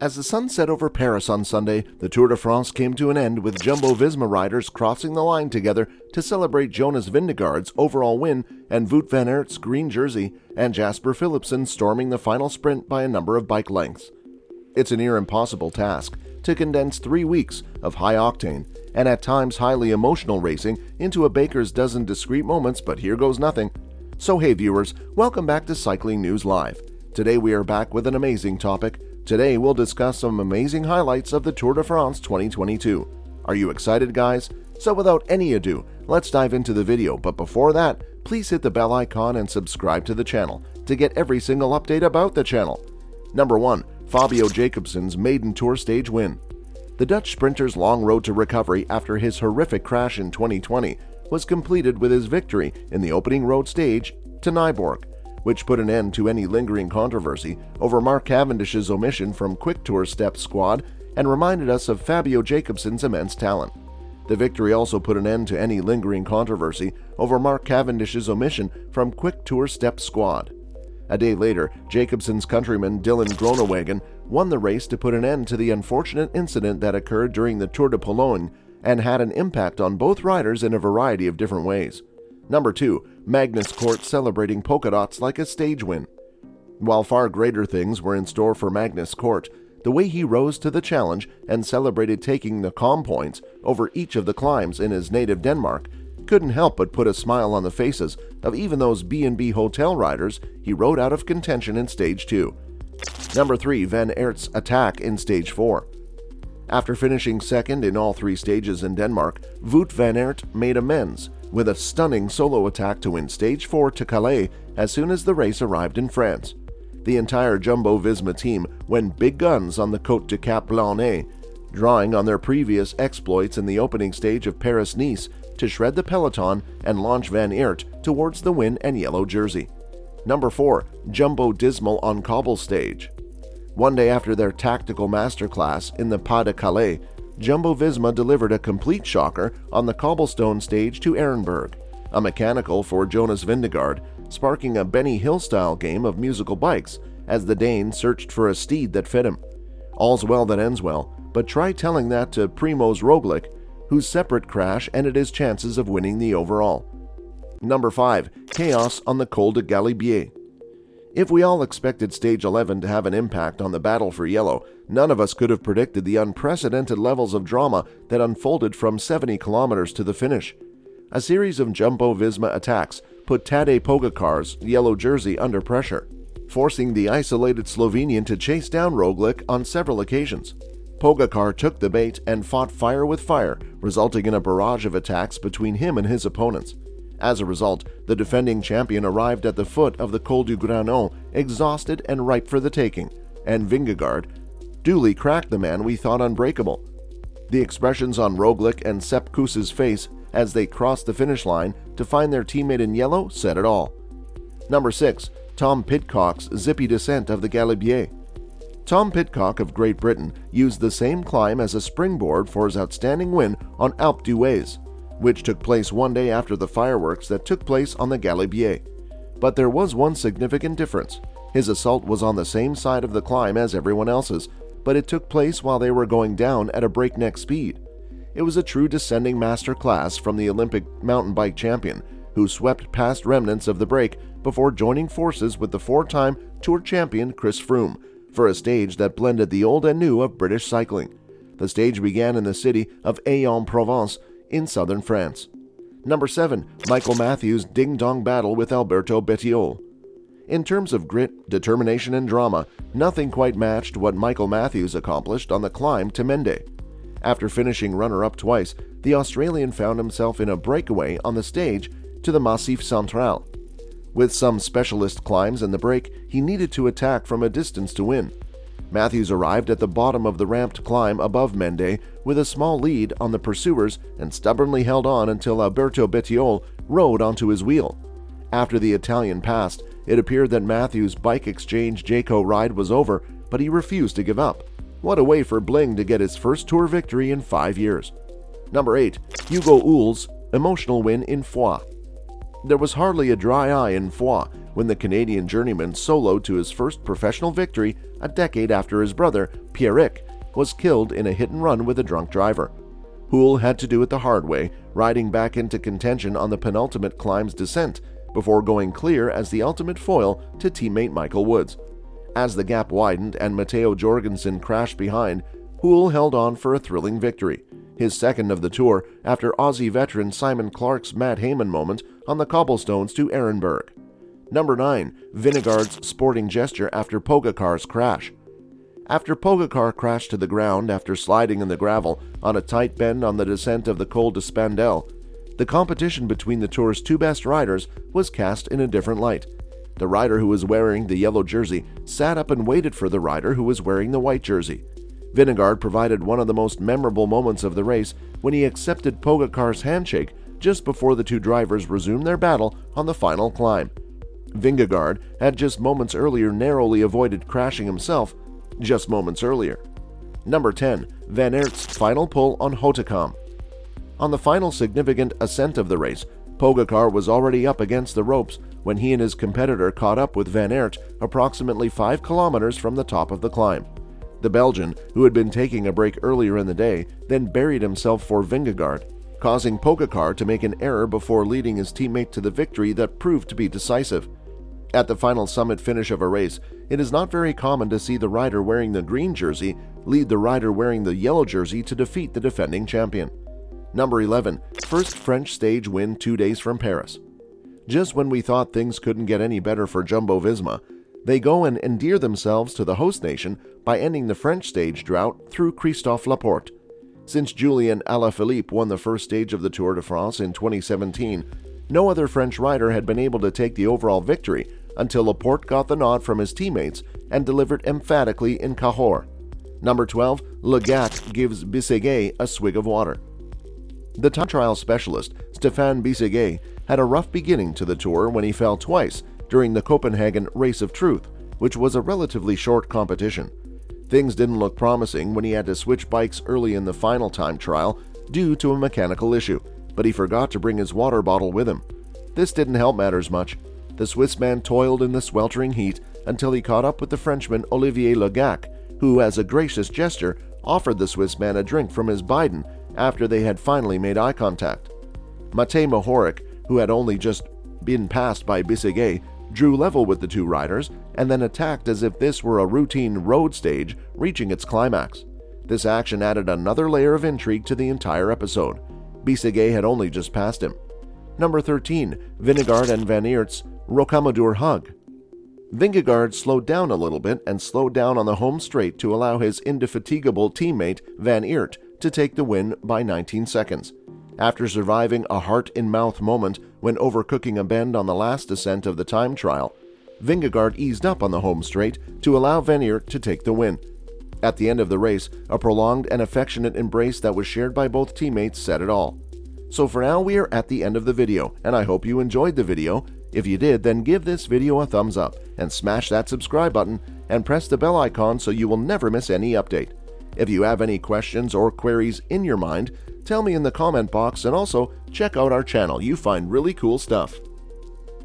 As the sun set over Paris on Sunday, the Tour de France came to an end with Jumbo-Visma riders crossing the line together to celebrate Jonas Vingegaard's overall win and Wout van Aert's green jersey and Jasper Philipsen storming the final sprint by a number of bike lengths. It's a near impossible task to condense 3 weeks of high-octane and at times highly emotional racing into a baker's dozen discrete moments, but here goes nothing. So hey viewers, welcome back to Cycling News Live. Today we are back with an amazing topic. Today we'll discuss some amazing highlights of the Tour de France 2022. Are you excited, guys? So without any ado, let's dive into the video, but before that, please hit the bell icon and subscribe to the channel to get every single update about the channel. Number 1. Fabio Jacobsen's maiden Tour stage win. The Dutch sprinter's long road to recovery after his horrific crash in 2020 was completed with his victory in the opening road stage to Nyborg, which put an end to any lingering controversy over Mark Cavendish's omission from Quick Tour Step squad and reminded us of Fabio Jacobsen's immense talent. The victory also put an end to any lingering controversy over Mark Cavendish's omission from Quick Tour Step squad. A day later, Jacobsen's countryman Dylan Groenewegen won the race to put an end to the unfortunate incident that occurred during the Tour de Pologne and had an impact on both riders in a variety of different ways. Number 2. Magnus Cort celebrating polka dots like a stage win. While far greater things were in store for Magnus Cort, the way he rose to the challenge and celebrated taking the calm points over each of the climbs in his native Denmark couldn't help but put a smile on the faces of even those B&B hotel riders he rode out of contention in Stage 2. Number 3. Van Aert's attack in Stage 4. After finishing second in all 3 stages in Denmark, Wout van Aert made amends with a stunning solo attack to win Stage 4 to Calais as soon as the race arrived in France. The entire Jumbo-Visma team went big guns on the Côte de Cap Blanc, drawing on their previous exploits in the opening stage of Paris-Nice to shred the peloton and launch Van Aert towards the win and yellow jersey. Number 4. Jumbo dismal on cobble stage. One day after their tactical masterclass in the Pas de Calais, Jumbo-Visma delivered a complete shocker on the cobblestone stage to Ehrenberg, a mechanical for Jonas Vingegaard, sparking a Benny Hill-style game of musical bikes as the Dane searched for a steed that fit him. All's well that ends well, but try telling that to Primoz Roglic, whose separate crash ended his chances of winning the overall. Number 5. Chaos on the Col de Galibier. If we all expected Stage 11 to have an impact on the battle for yellow, none of us could have predicted the unprecedented levels of drama that unfolded from 70 kilometers to the finish. A series of Jumbo-Visma attacks put Tadej Pogacar's yellow jersey under pressure, forcing the isolated Slovenian to chase down Roglic on several occasions. Pogacar took the bait and fought fire with fire, resulting in a barrage of attacks between him and his opponents. As a result, the defending champion arrived at the foot of the Col du Granon exhausted and ripe for the taking, and Vingegaard duly cracked the man we thought unbreakable. The expressions on Roglic and Sepp Kuss's face as they crossed the finish line to find their teammate in yellow said it all. Number 6. Tom Pidcock's zippy descent of the Galibier. Tom Pidcock of Great Britain used the same climb as a springboard for his outstanding win on Alpe d'Huez, which took place one day after the fireworks that took place on the Galibier. But there was one significant difference. His assault was on the same side of the climb as everyone else's, but it took place while they were going down at a breakneck speed. It was a true descending master class from the Olympic mountain bike champion, who swept past remnants of the break before joining forces with the 4-time Tour champion Chris Froome for a stage that blended the old and new of British cycling. The stage began in the city of Aix-en-Provence in southern France. Number 7. Michael Matthews' ding-dong battle with Alberto Bettiol. In terms of grit, determination, and drama, nothing quite matched what Michael Matthews accomplished on the climb to Mende. After finishing runner-up twice, the Australian found himself in a breakaway on the stage to the Massif Central. With some specialist climbs in the break, he needed to attack from a distance to win. Matthews arrived at the bottom of the ramped climb above Mende with a small lead on the pursuers and stubbornly held on until Alberto Bettiol rode onto his wheel. After the Italian passed, it appeared that Matthews' bike exchange Jayco ride was over, but he refused to give up. What a way for Bling to get his first Tour victory in 5 years. Number 8. Hugo Oul's emotional win in Foix. There was hardly a dry eye in Foix when the Canadian journeyman soloed to his first professional victory a decade after his brother, Pierrick, was killed in a hit-and-run with a drunk driver. Houle had to do it the hard way, riding back into contention on the penultimate climb's descent, before going clear as the ultimate foil to teammate Michael Woods. As the gap widened and Matteo Jorgensen crashed behind, Houle held on for a thrilling victory, his second of the Tour after Aussie veteran Simon Clarke's Matt Hayman moment on the cobblestones to Ehrenberg. Number 9. Vingegaard's sporting gesture after Pogacar's crash. After Pogacar crashed to the ground after sliding in the gravel on a tight bend on the descent of the Col de Spandel, the competition between the Tour's two best riders was cast in a different light. The rider who was wearing the yellow jersey sat up and waited for the rider who was wearing the white jersey. Vingegaard provided one of the most memorable moments of the race when he accepted Pogacar's handshake just before the two drivers resumed their battle on the final climb. Vingegaard had just moments earlier narrowly avoided crashing himself just moments earlier. Number 10. Van Aert's final pull on Hautacam. On the final significant ascent of the race, Pogacar was already up against the ropes when he and his competitor caught up with Van Aert approximately 5 kilometers from the top of the climb. The Belgian, who had been taking a break earlier in the day, then buried himself for Vingegaard, causing Pogacar to make an error before leading his teammate to the victory that proved to be decisive. At the final summit finish of a race, it is not very common to see the rider wearing the green jersey lead the rider wearing the yellow jersey to defeat the defending champion. Number 11. First French stage win 2 days from Paris. Just when we thought things couldn't get any better for Jumbo-Visma, they go and endear themselves to the host nation by ending the French stage drought through Christophe Laporte. Since Julien Alaphilippe won the first stage of the Tour de France in 2017, no other French rider had been able to take the overall victory until Laporte got the nod from his teammates and delivered emphatically in Cahors. Number 12. Le Gat gives Bisseguet a swig of water. The time trial specialist, Stéphane Bisseguet, had a rough beginning to the Tour when he fell twice during the Copenhagen Race of Truth, which was a relatively short competition. Things didn't look promising when he had to switch bikes early in the final time trial due to a mechanical issue, but he forgot to bring his water bottle with him. This didn't help matters much. The Swiss man toiled in the sweltering heat until he caught up with the Frenchman Olivier Legac, who, as a gracious gesture, offered the Swiss man a drink from his bidon after they had finally made eye contact. Matej Mohoric, who had only just been passed by Bisseguet, drew level with the two riders and then attacked as if this were a routine road stage reaching its climax. This action added another layer of intrigue to the entire episode. Bisseguet had only just passed him. Number 13. Vingegaard and Van Aert's Rocamadour hug. Vingegaard slowed down a little bit and slowed down on the home straight to allow his indefatigable teammate Van Aert to take the win by 19 seconds. After surviving a heart-in-mouth moment when overcooking a bend on the last descent of the time trial, Vingegaard eased up on the home straight to allow Van Aert to take the win. At the end of the race, a prolonged and affectionate embrace that was shared by both teammates said it all. So for now, we are at the end of the video, and I hope you enjoyed the video. If you did, then give this video a thumbs up and smash that subscribe button and press the bell icon so you will never miss any update. If you have any questions or queries in your mind, tell me in the comment box, and also check out our channel. You find really cool stuff.